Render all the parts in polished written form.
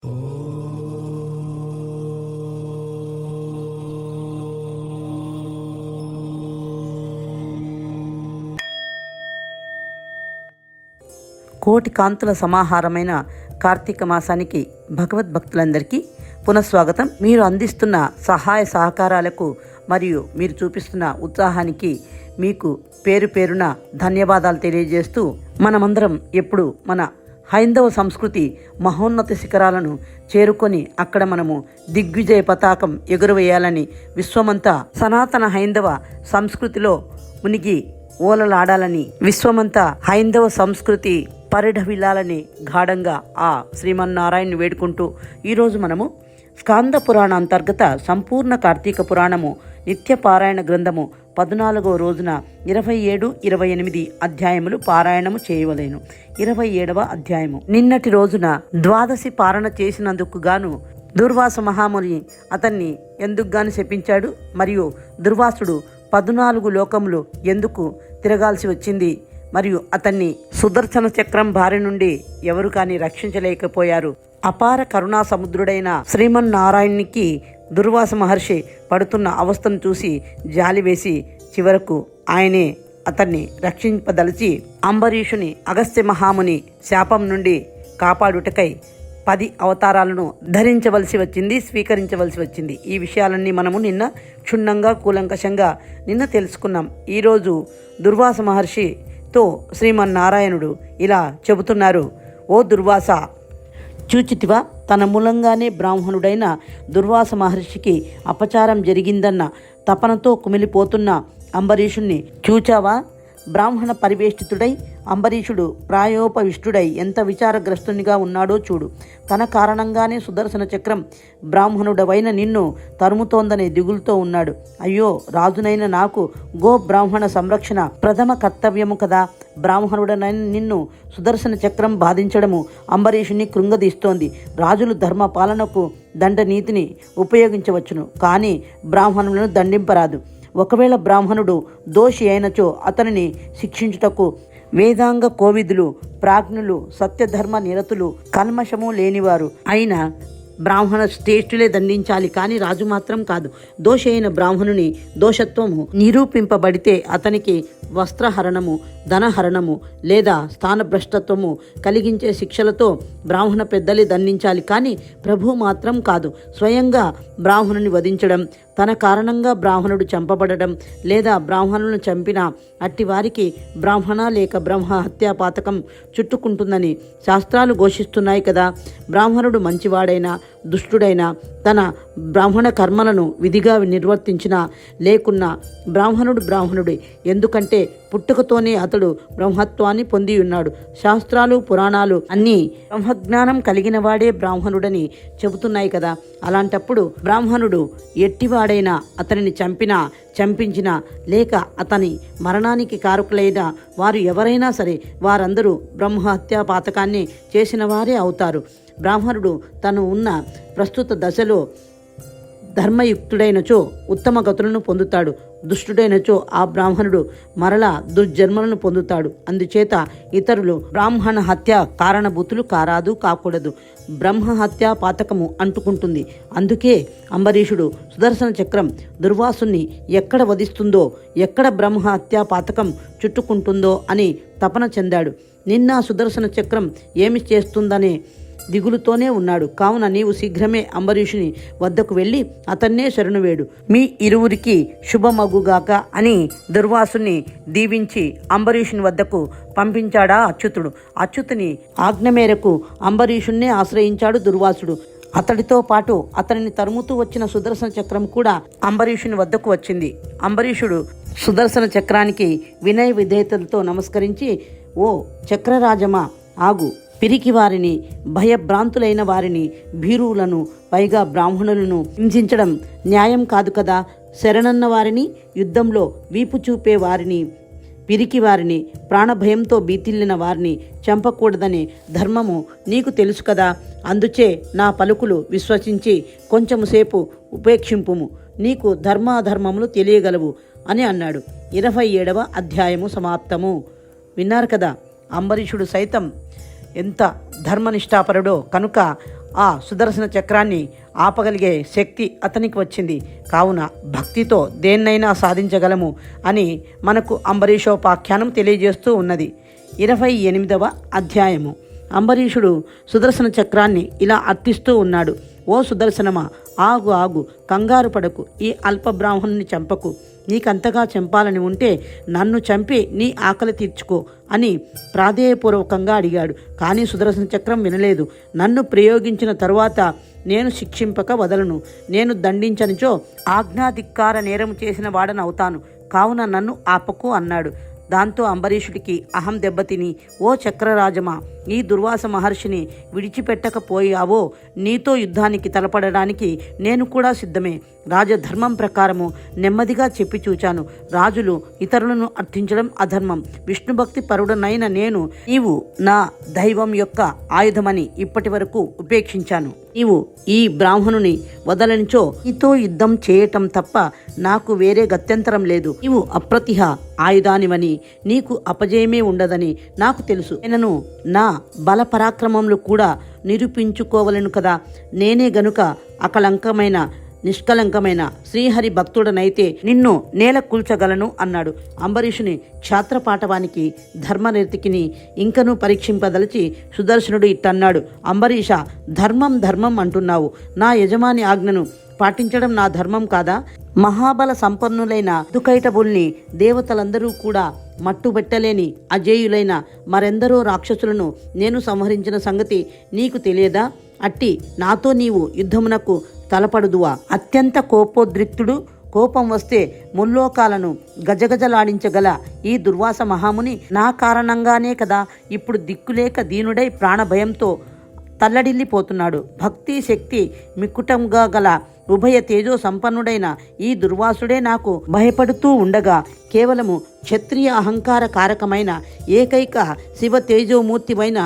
కోటి కాంతుల సమాహారమైన కార్తీక మాసానికి భగవద్భక్తులందరికీ పునఃస్వాగతం. మీరు అందిస్తున్న సహాయ సహకారాలకు మరియు మీరు చూపిస్తున్న ఉత్సాహానికి మీకు పేరు పేరున ధన్యవాదాలు తెలియజేస్తూ, మనమందరం ఎప్పుడు మన హైందవ సంస్కృతి మహోన్నత శిఖరాలను చేరుకొని అక్కడ మనము దిగ్విజయ పతాకం ఎగురవేయాలని, విశ్వమంతా సనాతన హైందవ సంస్కృతిలో మునిగి ఓలలాడాలని, విశ్వమంతా హైందవ సంస్కృతి పరిఢవిల్లాలని గాఢంగా ఆ శ్రీమన్నారాయణ్ని వేడుకుంటూ ఈరోజు మనము స్కాంద పురాణ అంతర్గత సంపూర్ణ కార్తీక పురాణము నిత్య పారాయణ గ్రంథము 14వ రోజున 27, 28 అధ్యాయములు పారాయణము చేయవలేను. 27వ అధ్యాయము. నిన్నటి రోజున ద్వాదశి పారణ చేసినందుకు గాను దుర్వాస మహాముని అతన్ని ఎందుకు గాను శపించాడు, మరియు దుర్వాసుడు 14 లోకములు ఎందుకు తిరగాల్సి వచ్చింది, మరియు అతన్ని సుదర్శన చక్రం బారి నుండి ఎవరు కాని రక్షించలేకపోయారు. అపార కరుణా సముద్రుడైన శ్రీమన్నారాయణునికి దుర్వాస మహర్షి పడుతున్న అవస్థను చూసి జాలి వేసి చివరకు ఆయనే అతన్ని రక్షింపదలిచి అంబరీషుని అగస్త్య మహాముని శాపం నుండి కాపాడుటకై 10 అవతారాలను స్వీకరించవలసి వచ్చింది. ఈ విషయాలన్నీ మనము నిన్న క్షుణ్ణంగా కూలంకషంగా తెలుసుకున్నాం. ఈరోజు దుర్వాస మహర్షితో శ్రీమన్నారాయణుడు ఇలా చెబుతున్నారు. ఓ దుర్వాస, చూచితివా, తన మూలంగానే బ్రాహ్మణుడైన దుర్వాస మహర్షికి అపచారం జరిగిందన్న తపనతో కుమిలిపోతున్న అంబరీషుణ్ణి చూచావా? బ్రాహ్మణ పరివేష్టితుడై అంబరీషుడు ప్రాయోపవిష్టుడై ఎంత విచారగ్రస్తునిగా ఉన్నాడో చూడు. తన కారణంగానే సుదర్శన చక్రం బ్రాహ్మణుడవైన నిన్ను తరుముతోందనే దిగులుతో ఉన్నాడు. అయ్యో, రాజునైన నాకు గో బ్రాహ్మణ సంరక్షణ ప్రథమ కర్తవ్యము కదా. బ్రాహ్మణుడనైన నిన్ను సుదర్శన చక్రం బాధించడము అంబరీషుని కృంగదీస్తోంది. రాజులు ధర్మ పాలనకు దండనీతిని ఉపయోగించవచ్చును, కానీ బ్రాహ్మణులను దండింపరాదు. ఒకవేళ బ్రాహ్మణుడు దోషి అయినచో అతనిని శిక్షించుటకు వేదాంగ కోవిదులు, ప్రాజ్ఞులు, సత్యధర్మ నిరతులు, కల్మషము లేనివారు అయిన బ్రాహ్మణ శ్రేష్ఠులే దండించాలి, కానీ రాజు మాత్రం కాదు. దోషి అయిన బ్రాహ్మణుని దోషత్వము నిరూపింపబడితే అతనికి వస్త్రహరణము, ధనహరణము లేదా స్థానభ్రష్టత్వము కలిగించే శిక్షలతో బ్రాహ్మణ పెద్దలే దండించాలి, కానీ ప్రభువు మాత్రం కాదు. స్వయంగా బ్రాహ్మణుని వధించడం, తన కారణంగా బ్రాహ్మణుడు చంపబడడం లేదా బ్రాహ్మణులను చంపిన అట్టి వారికి బ్రాహ్మణ లేక బ్రహ్మ హత్యా పాతకం చుట్టుకుంటుందని శాస్త్రాలు ఘోషిస్తున్నాయి కదా. బ్రాహ్మణుడు మంచివాడైనా దుష్టుడైనా తన బ్రాహ్మణ కర్మలను విధిగా నిర్వర్తించినా లేకున్నా బ్రాహ్మణుడే. ఎందుకంటే పుట్టుకతోనే అతడు బ్రహ్మత్వాన్ని పొంది ఉన్నాడు. శాస్త్రాలు పురాణాలు అన్నీ బ్రహ్మజ్ఞానం కలిగిన వాడే బ్రాహ్మణుడని చెబుతున్నాయి కదా. అలాంటప్పుడు బ్రాహ్మణుడు ఎట్టివాడైనా అతనిని చంపించినా లేక అతని మరణానికి కారకులైన వారు ఎవరైనా సరే వారందరూ బ్రహ్మహత్యా పాతకాన్ని చేసిన వారే అవుతారు. బ్రాహ్మణుడు తను ఉన్న ప్రస్తుత దశలో ధర్మయుక్తుడైనచో ఉత్తమ గతులను పొందుతాడు. దుష్టుడైనచో ఆ బ్రాహ్మణుడు మరలా దుర్జన్మలను పొందుతాడు. అందుచేత ఇతరులు బ్రాహ్మణ హత్య కారణభూతులు కాకూడదు. బ్రహ్మ హత్యా పాతకము అంటుకుంటుంది. అందుకే అంబరీషుడు సుదర్శన చక్రం దుర్వాసుని ఎక్కడ వధిస్తుందో, ఎక్కడ బ్రహ్మ హత్యా పాతకం చుట్టుకుంటుందో అని తపన చెందాడు. నిన్న సుదర్శన చక్రం ఏమి చేస్తుందనే దిగులుతోనే ఉన్నాడు. కావున నీవు శీఘ్రమే అంబరీషుని వద్దకు వెళ్ళి అతన్నే శరణువేడు. మీ ఇరువురికి శుభమగుగాక అని దుర్వాసుని దీవించి అంబరీషుని వద్దకు పంపించాడా అచ్యుతుడు. అచ్యుతుని ఆజ్ఞ మేరకు అంబరీషుణ్ణే ఆశ్రయించాడు దుర్వాసుడు. అతడితో పాటు అతనిని తరుముతూ వచ్చిన సుదర్శన చక్రం కూడా అంబరీషుని వద్దకు వచ్చింది. అంబరీషుడు సుదర్శన చక్రానికి వినయ విధేయతలతో నమస్కరించి, ఓ చక్రరాజమా, ఆగు. పిరికి వారిని, భయభ్రాంతులైన వారిని, భీరువులను, పైగా బ్రాహ్మణులను హింసించడం న్యాయం కాదు కదా. శరణన్న వారిని, యుద్ధంలో వీపు చూపే వారిని, పిరికి వారిని, ప్రాణభయంతో బీతిల్లిన వారిని చంపకూడదనే ధర్మము నీకు తెలుసు కదా. అందుచే నా పలుకులు విశ్వసించి కొంచెము సేపు ఉపేక్షింపుము, నీకు ధర్మాధర్మములు తెలియగలవు అని అన్నాడు. 27వ అధ్యాయము సమాప్తము. విన్నారు కదా, అంబరీషుడు సైతం ఎంత ధర్మనిష్టాపరుడో. కనుక ఆ సుదర్శన చక్రాన్ని ఆపగలిగే శక్తి అతనికి వచ్చింది. కావున భక్తితో దేన్నైనా సాధించగలము అని మనకు అంబరీషోపాఖ్యానం తెలియజేస్తూ ఉన్నది. 28వ అధ్యాయము. అంబరీషుడు సుదర్శన చక్రాన్ని ఇలా అర్థిస్తూ ఉన్నాడు. ఓ సుదర్శనమా, ఆగు ఆగు, కంగారు పడకు, ఈ అల్ప బ్రాహ్మణుని చంపకు. నీకంతగా చంపాలని ఉంటే నన్ను చంపి నీ ఆకలి తీర్చుకో అని ప్రాధేయపూర్వకంగా అడిగాడు. కానీ సుదర్శన చక్రం వినలేదు. నన్ను ప్రయోగించిన తరువాత నేను శిక్షింపక వదలను. నేను దండించనిచో ఆజ్ఞాధిక్కార నేరం చేసిన వాడనవుతాను. కావున నన్ను ఆపకు అన్నాడు. దాంతో అంబరీషుడికి అహం దెబ్బతిని, ఓ చక్రరాజమా, ఈ దుర్వాస మహర్షిని విడిచిపెట్టకపోయావో నీతో యుద్ధానికి తలపడడానికి నేను కూడా సిద్ధమే. రాజధర్మం ప్రకారము నెమ్మదిగా చెప్పి చూచాను. రాజులు ఇతరులను అర్థించడం అధర్మం. విష్ణుభక్తి పరుడనైన నేను నీవు నా దైవం యొక్క ఆయుధమని ఇప్పటి వరకు ఉపేక్షించాను. నీవు ఈ బ్రాహ్మణుని వదలనిచో నీతో యుద్ధం చేయటం తప్ప నాకు వేరే గత్యంతరం లేదు. నీవు అప్రతిహ ఆయుధానివని నీకు అపజయమే ఉండదని నాకు తెలుసు. నేను నా బల పరాక్రమములు కూడా నిరూపించుకోవలను కదా. నేనే గనుక అకలంకమైన నిష్కలంకమైన శ్రీహరి భక్తుడనైతే నిన్ను నేల కూల్చగలను అన్నాడు. అంబరీషుని క్షాత్రపాఠవానికి ధర్మనీతికిని ఇంకనూ పరీక్షింపదలిచి సుదర్శనుడు ఇట్టన్నాడు. అంబరీష, ధర్మం ధర్మం అంటున్నావు. నా యజమాని ఆజ్ఞను పాటించడం నా ధర్మం కాదా? మహాబల సంపన్నులైన దుకైటబుల్ని దేవతలందరూ కూడా మట్టుబెట్టలేని అజేయులైన మరెందరో రాక్షసులను నేను సంహరించిన సంగతి నీకు తెలియదా? అట్టి నాతో నీవు యుద్ధమునకు తలపడుదువా? అత్యంత కోపోద్రిక్తుడు, కోపం వస్తే ముల్లోకాలను గజగజలాడించగల ఈ దుర్వాస మహాముని నా కారణంగానే కదా ఇప్పుడు దిక్కులేక దీనుడై ప్రాణభయంతో తల్లడిల్లిపోతున్నాడు. భక్తి శక్తి మిక్కుటంగా గల ఉభయ తేజో సంపన్నుడైన ఈ దుర్వాసుడే నాకు భయపడుతూ ఉండగా కేవలము క్షత్రియ అహంకార కారకమైన ఏకైక శివ తేజోమూర్తివైన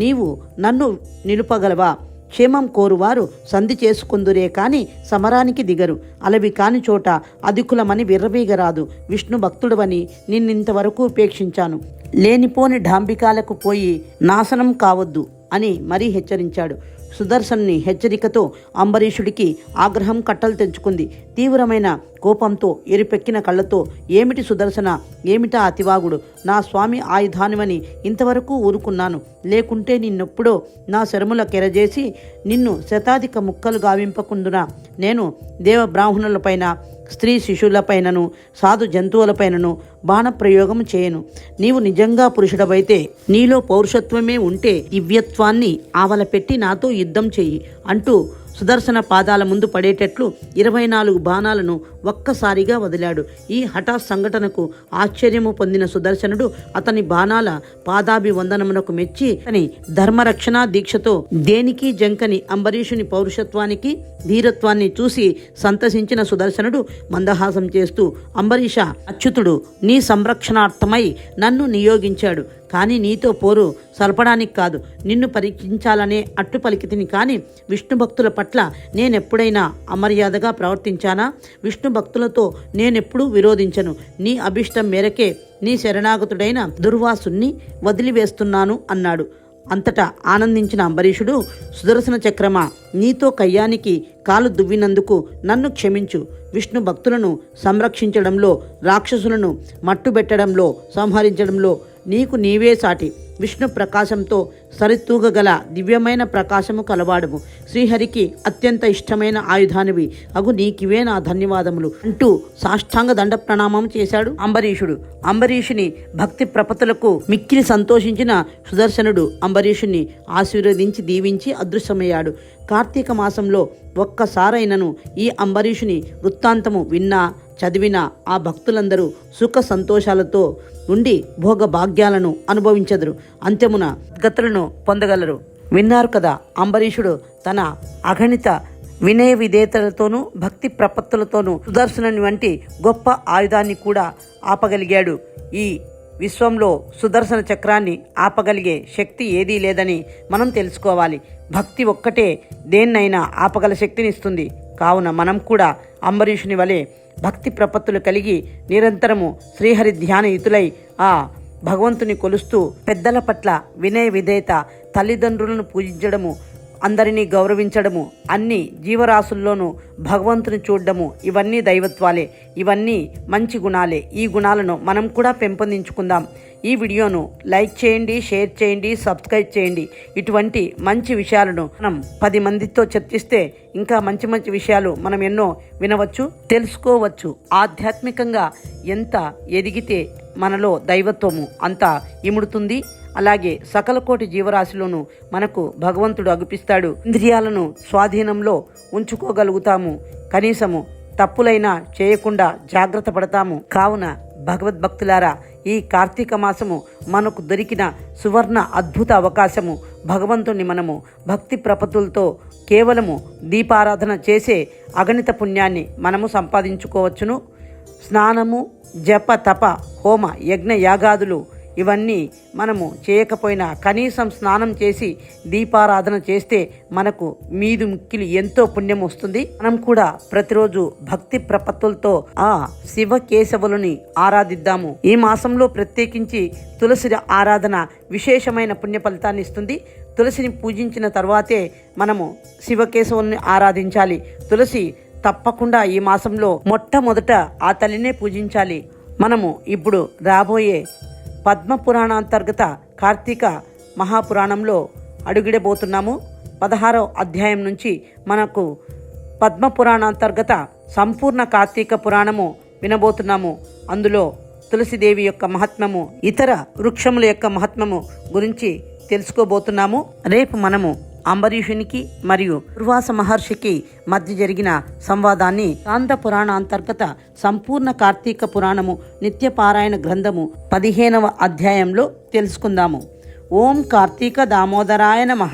నీవు నన్ను నిలుపగలవా? క్షేమం కోరువారు సంధి చేసుకుందురే కాని సమరానికి దిగరు. అలవి కాని చోట అధికులమని విర్రవీగరాదు. విష్ణు భక్తుడవని నిన్నింతవరకు ఉపేక్షించాను. లేనిపోని ఢాంబికాలకు పోయి నాశనం కావద్దు అని మరీ హెచ్చరించాడు. సుదర్శనుని హెచ్చరికతో అంబరీషుడికి ఆగ్రహం కట్టలు తెంచుకుంది. తీవ్రమైన కోపంతో ఎరిపెక్కిన కళ్ళతో, ఏమిటి సుదర్శన, ఏమిటా అతివాగుడు? నా స్వామి ఆయుధానివని ఇంతవరకు ఊరుకున్నాను. లేకుంటే నిన్నెప్పుడో నా శరముల కెరజేసి నిన్ను శతాధిక ముక్కలు గావింపకుందునా? నేను దేవ బ్రాహ్మణులపైన, స్త్రీ శిశువులపైనను, సాధు జంతువులపైనను బాణప్రయోగం చేయను. నీవు నిజంగా పురుషుడవైతే, నీలో పౌరుషత్వమే ఉంటే దివ్యత్వాన్ని ఆవలపెట్టి నాతో యుద్ధం చెయ్యి అంటూ సుదర్శన పాదాల ముందు పడేటట్లు 24 బాణాలను ఒక్కసారిగా వదిలాడు. ఈ హఠాత్ సంఘటనకు ఆశ్చర్యము పొందిన సుదర్శనుడు అతని బాణాల పాదాభివందనమునకు మెచ్చి అతని ధర్మరక్షణ దీక్షతో దేనికి జంకని అంబరీషుని పౌరుషత్వానికి ధీరత్వాన్ని చూసి సంతసించిన సుదర్శనుడు మందహాసం చేస్తూ, అంబరీష, అచ్యుతుడు నీ సంరక్షణార్థమై నన్ను నియోగించాడు. కానీ నీతో పోరు సలపడానికి కాదు, నిన్ను పరీక్షించాలనే అట్టు పలికితిని. కానీ విష్ణు భక్తుల పట్ల నేనెప్పుడైనా అమర్యాదగా ప్రవర్తించానా? విష్ణు భక్తులతో నేనెప్పుడూ విరోధించను. నీ అభిష్టం మేరకే నీ శరణాగతుడైన దుర్వాసుని వదిలివేస్తున్నాను అన్నాడు. అంతటా ఆనందించిన అంబరీషుడు, సుదర్శన చక్రమా, నీతో కయ్యానికి కాలు దువ్వినందుకు నన్ను క్షమించు. విష్ణు భక్తులను సంరక్షించడంలో, రాక్షసులను మట్టుబెట్టడంలో, సంహరించడంలో నీకు నీవే సాటి. విష్ణు ప్రకాశంతో సరితూగగల దివ్యమైన ప్రకాశము కలవాడము. శ్రీహరికి అత్యంత ఇష్టమైన ఆయుధానివి అగు నీకివే నా ధన్యవాదములు అంటూ సాష్టాంగ దండ ప్రణామం చేశాడు అంబరీషుడు. అంబరీషుని భక్తి ప్రపతులకు మిక్కిలి సంతోషించిన సుదర్శనుడు అంబరీషుని ఆశీర్వదించి దీవించి అదృశ్యమయ్యాడు. కార్తీక మాసంలో ఒక్కసారైనను ఈ అంబరీషుని వృత్తాంతము విన్నా చదివినా ఆ భక్తులందరూ సుఖ సంతోషాలతో ఉండి భోగ భాగ్యాలను అనుభవించెదరు. అంత్యమున గతులను పొందగలరు. విన్నారు కదా, అంబరీషుడు తన అగణిత వినయ విధేయతలతోనూ భక్తి ప్రపత్తులతోనూ సుదర్శనుని వంటి గొప్ప ఆయుధాన్ని కూడా ఆపగలిగాడు. ఈ విశ్వంలో సుదర్శన చక్రాన్ని ఆపగలిగే శక్తి ఏదీ లేదని మనం తెలుసుకోవాలి. భక్తి ఒక్కటే దేన్నైనా ఆపగల శక్తినిస్తుంది. కావున మనం కూడా అంబరీషుని వలె భక్తి ప్రపత్తులు కలిగి నిరంతరము శ్రీహరి ధ్యానయుతులై ఆ భగవంతుని కొలుస్తూ పెద్దల పట్ల వినయ విధేయత, తల్లిదండ్రులను పూజించడము, అందరినీ గౌరవించడము, అన్ని జీవరాశుల్లోనూ భగవంతుని చూడడము, ఇవన్నీ దైవత్వాలే, ఇవన్నీ మంచి గుణాలే. ఈ గుణాలను మనం కూడా పెంపొందించుకుందాం. ఈ వీడియోను లైక్ చేయండి, షేర్ చేయండి, సబ్స్క్రైబ్ చేయండి. ఇటువంటి మంచి విషయాలను మనం 10 మందితో చర్చిస్తే ఇంకా మంచి మంచి విషయాలు మనం ఎన్నో వినవచ్చు, తెలుసుకోవచ్చు. ఆధ్యాత్మికంగా ఎంత ఎదిగితే మనలో దైవత్వము అంత ఇముడుతుంది. అలాగే సకల కోటి జీవరాశిలోనూ మనకు భగవంతుడు అగుపిస్తాడు. ఇంద్రియాలను స్వాధీనంలో ఉంచుకోగలుగుతాము. కనీసము తప్పులైనా చేయకుండా జాగ్రత్త పడతాము. కావున భగవద్భక్తులారా, ఈ కార్తీక మాసము మనకు దొరికిన సువర్ణ అద్భుత అవకాశము. భగవంతుని మనము భక్తి ప్రపత్తులతో కేవలము దీపారాధన చేసే అగణిత పుణ్యాన్ని మనము సంపాదించుకోవచ్చును. స్నానము, జప, తప, హోమ, యజ్ఞ, యాగాదులు ఇవన్నీ మనము చేయకపోయినా కనీసం స్నానం చేసి దీపారాధన చేస్తే మనకు మీదు మిక్కిలి ఎంతో పుణ్యం వస్తుంది. మనం కూడా ప్రతిరోజు భక్తి ప్రపత్తులతో ఆ శివకేశవులని ఆరాధిద్దాము. ఈ మాసంలో ప్రత్యేకించి తులసి ఆరాధన విశేషమైన పుణ్య ఫలితాన్ని ఇస్తుంది. తులసిని పూజించిన తర్వాతే మనము శివకేశవుల్ని ఆరాధించాలి. తులసి తప్పకుండా ఈ మాసంలో మొట్టమొదట ఆ తల్లినే పూజించాలి. మనము ఇప్పుడు రాబోయే పద్మపురాణాంతర్గత కార్తీక మహాపురాణంలో అడుగిడబోతున్నాము. 16వ అధ్యాయం నుంచి మనకు పద్మపురాణాంతర్గత సంపూర్ణ కార్తీక పురాణము వినబోతున్నాము. అందులో తులసిదేవి యొక్క మహాత్మ్యము, ఇతర వృక్షముల యొక్క మహాత్మ్యము గురించి తెలుసుకోబోతున్నాము. రేపు మనము అంబరీషునికి మరియు దుర్వాస మహర్షికి మధ్య జరిగిన సంవాదాన్ని కాంత పురాణాంతర్గత సంపూర్ణ కార్తీక పురాణము నిత్యపారాయణ గ్రంథము 15వ అధ్యాయంలో తెలుసుకుందాము. ఓం కార్తీక దామోదరాయ నమః.